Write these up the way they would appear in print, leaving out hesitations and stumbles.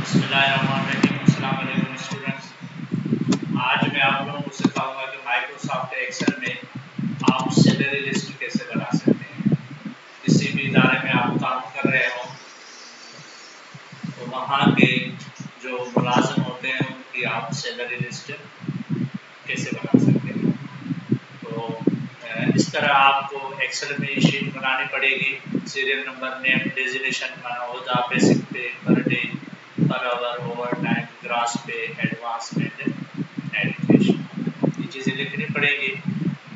बिस्मिल्लाहिर्रहमानिर्रहीम। अस्सलाम वालेकुम स्टूडेंट्स। आज मैं आप लोगों को सिखाऊंगा कि माइक्रोसॉफ्ट एक्सेल में आप सैलरी लिस्ट कैसे बना सकते हैं। किसी भी इदारे में आप काम कर रहे हो तो वहाँ के जो मुलाजिम होते हैं उनकी आप सैलरी लिस्ट कैसे बना सकते हैं। तो इस तरह आपको एक्सेल में शीट बनानी पड़ेगी। सीरियल नंबर, नेम, डेजिग्नेशन, ओहदा, बेसिक पे, per day, per hour, over time, grass पे, एडवांसमेंट, एडुकेशन, ये चीज़ें लिखनी पड़ेगी।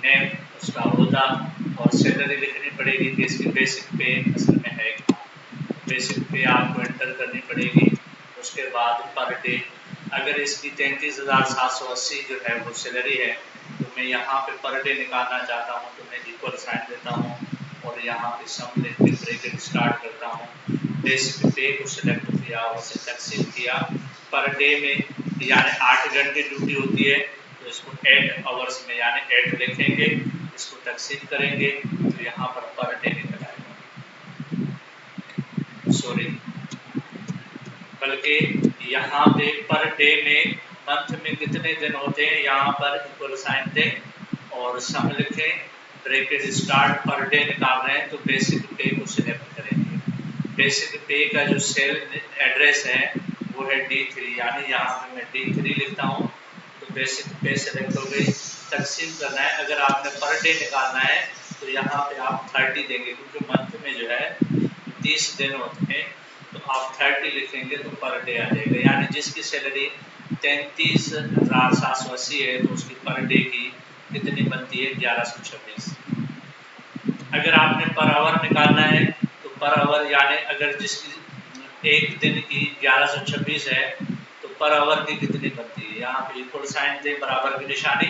नेम, उसका ओहदा और सैलरी लिखनी पड़ेगी कि इसकी बेसिक पे असल में है क्या। बेसिक पे आपको एंटर करनी पड़ेगी। उसके बाद पर डे, अगर इसकी 33,780 जो है वो सैलरी है तो मैं यहाँ पे पर डे निकालना चाहता हूँ तो मैं इक्वल साइन देता हूँ और यहाँ पे सम लिख के ब्रैकेट स्टार्ट करता हूँ। बेसिक पे को सिलेक्ट किया, उसे तकसीम किया। पर डे में यानी 8 घंटे ड्यूटी होती है तो इसको 8 आवर्स में यानी 8 लिखेंगे, इसको तकसीम करेंगे तो यहाँ पर डे निकल आएगा। सॉरी, बल्कि यहाँ पे पर डे में मंथ में कितने दिन होते हैं यहाँ पर इक्वल साइन दें और सम लिखें, ब्रैकेट स्टार्ट। पर डे निकाल रहे हैं तो बेसिक पे को सिलेक्ट करेंगे। बेसिक पे का जो सेल एड्रेस है वो है D3, यानी यहाँ पे मैं D3 लिखता हूँ तो बेसिक पे सिलेक्ट हो गई। तकसीम करना है, अगर आपने पर डे निकालना है तो यहाँ पे आप 30 देंगे क्योंकि मंथ में जो है 30 दिन होते हैं तो आप 30 लिखेंगे तो पर डे आ जाएगा। यानी जिसकी सैलरी 33,780 है तो उसकी पर डे की कितनी बनती है, 1126। अगर आपने पर आवर निकालना है तो पर आवर यानी अगर जिसकी एक दिन की 1126 है तो पर आवर की कितनी बनती है, यहाँ पे इक्वल साइन दें, बराबर की निशानी।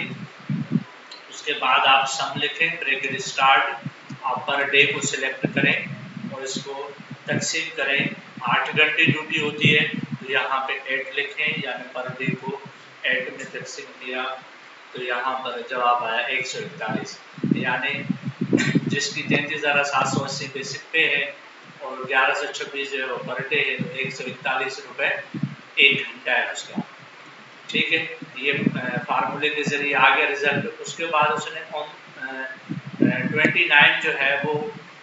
उसके बाद आप सम लिखें, ब्रैकेट स्टार्ट। आप पर डे को सिलेक्ट करें और इसको तकसीम करें। 8 घंटे ड्यूटी होती है तो यहाँ पे 8 लिखें, यानी पर डे को 8 में तकसीम किया तो यहाँ पर जवाब आया 141। यानी जिसकी 33,780 बेसिक पे है और 1126 जो है वो पर डे है तो 141 रुपये 1 घंटा है उसका। ठीक है, ये फार्मूले के जरिए आ गया रिजल्ट। उसके बाद उसने 29 जो है वो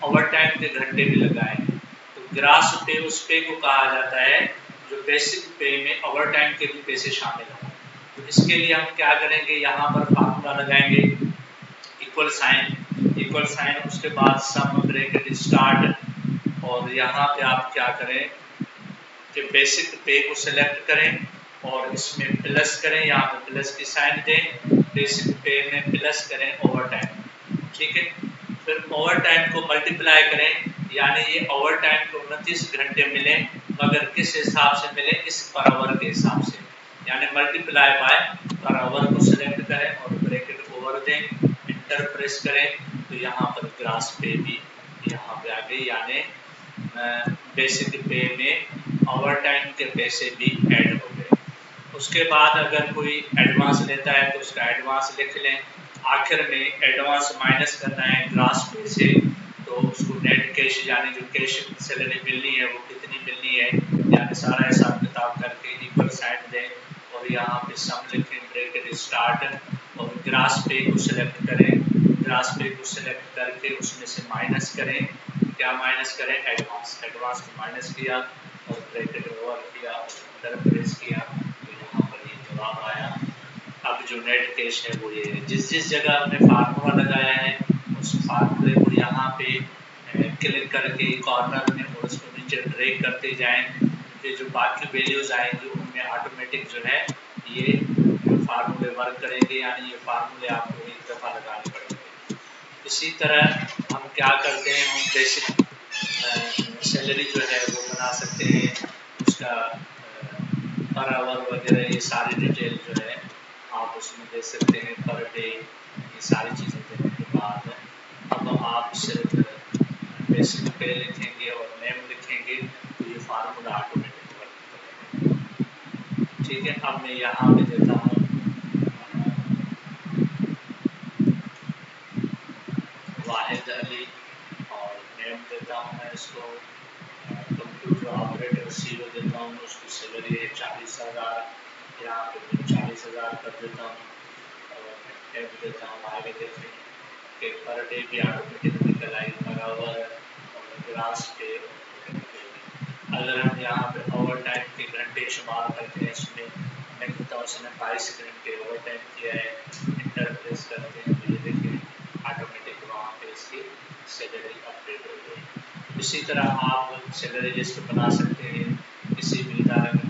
ओवर टाइम के घंटे भी लगाए हैं। तो ग्रास पे उस पे को कहा जाता है जो बेसिक पे में ओवर टाइम के भी पैसे शामिल हैं। तो इसके लिए हम क्या करेंगे, यहाँ पर फार्मूला लगाएंगे, इक्वल साइन, उसके बाद सम ब्रैकेट स्टार्ट और यहाँ पे आप क्या करें कि बेसिक पे को सिलेक्ट करें और इसमें प्लस करें, यहाँ पे प्लस की साइन दें, बेसिक पे में प्लस करें ओवर टाइम। ठीक है, फिर ओवर टाइम को मल्टीप्लाई करें, यानी ये ओवर टाइम को 29 घंटे मिले मगर किस हिसाब से मिले, इस पर आवर के हिसाब से, यानी मल्टीप्लाई बाय पर आवर को सिलेक्ट करें और ब्रैकेट ओवर दें, इंटर प्रेस करें तो यहाँ पर ग्रास पे भी यहाँ पे आ गई, यानी बेसिक पे में ओवर टाइम के पैसे भी ऐड हो गए। उसके बाद अगर कोई एडवांस लेता है तो उसका एडवांस लिख लें। आखिर में एडवांस माइनस करना है ग्रास पे से तो उसको नेट कैश यानी जो कैश सैलरी मिलनी है वो कितनी मिलनी है, यानी सारा हिसाब किताब करके इक्वल साइन दें और यहाँ पे सम लिखें, ब्रैकेट स्टार्ट और ग्रास पे को सिलेक्ट करें। ग्रास पे को सिलेक्ट करके उसमें से माइनस करें, क्या माइनस करें, एडवांस को माइनस किया और ब्रैकेट ओवर किया और अंदर प्रेस किया तो यहाँ पर ये जवाब आया। अब जो नेट कैश है वो ये है। जिस जिस जगह हमने फार्मूला लगाया है उस फार्मूले को यहाँ पे क्लिक करके कॉर्नर में और उसको नीचे ड्रैग करते जाएं, ये जो बाकी वैल्यूज आएंगी उनमें ऑटोमेटिक जो है ये फार्मूले वर्क करेंगे, यानी ये फार्मूले आपको एक दफ़ा लगाने पड़ेंगे। इसी तरह हम क्या करते हैं, हम बेसिक सैलरी जो है वो बना सकते हैं, उसका पर आवर वगैरह ये सारी डिटेल जो है आप उसमें दे सकते हैं, पर डे, ये सारी चीज़ें देने के बाद अब आप सिर्फ बेसिक पे लिखेंगे और नेम लिखेंगे तो ये फार्मूला ऑटोमेटिक वर्क करेगा। ठीक है, अब मैं यहाँ पे देता हूँ वाहिद अली और नेम देता हूँ मैं इसको कंप्यूटर जो ऑपरेटर सीरो देता हूँ उसकी सैलरी है 40,000, यहाँ पे मैं 40,000 कर देता हूँ और मैं टैब देता हूँ। आगे देखें कि पर डे भी ऑटोमेटिक निकल आई पर आवर और ग्रास पे। अगर हम यहाँ पे ओवर टाइम के घंटे शुमार करते हैं, इसमें हमने 22 घंटे ओवर टाइम किया है, इंटर प्रेस करते हैं तो ये देखिए ऑटोमेटिक वहाँ पे इसकी सैलरी अपडेट हो गई। इसी तरह आप सैलरी लिस्ट बना सकते हैं किसी भी इदारे में